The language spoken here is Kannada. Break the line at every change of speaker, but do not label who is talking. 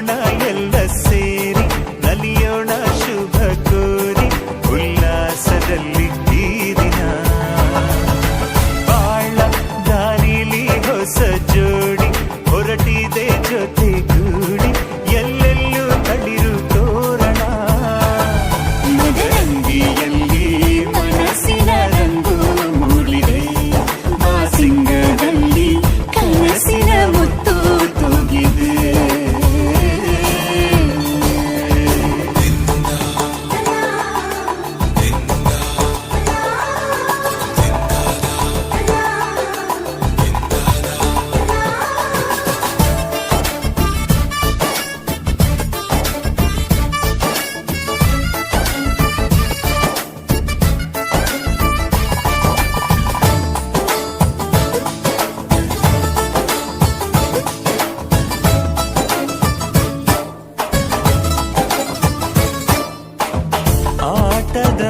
ಕುಣಿಯೋಣ ಎಲ್ಲ ಸೇರಿ ನಲಿಯೋಣ ಶುಭ ಕೋರಿ ಉಲ್ಲಾಸದಲ್ಲಿ ಈ ದಿನ ಬಾಳ ದಾರಿಲಿ ಹೊಸ ಜೋಡಿ ಹೊರಟಿದೆ ಜೊತೆಗೂಡಿ ಎಲ್ಲೆಲ್ಲೂ ತಳಿರು ತೋರಣ ಮದರಂಗಿಯಲ್ಲಿ ಮನಸ್ಸಿನ ರಂಗು ಮೂಡಿದೆ ಬಾಸಿಂಗದಲ್ಲಿ ಕನಸಿನ ಮುತ್ತು ತೂಗಿದೆ ಆಟದ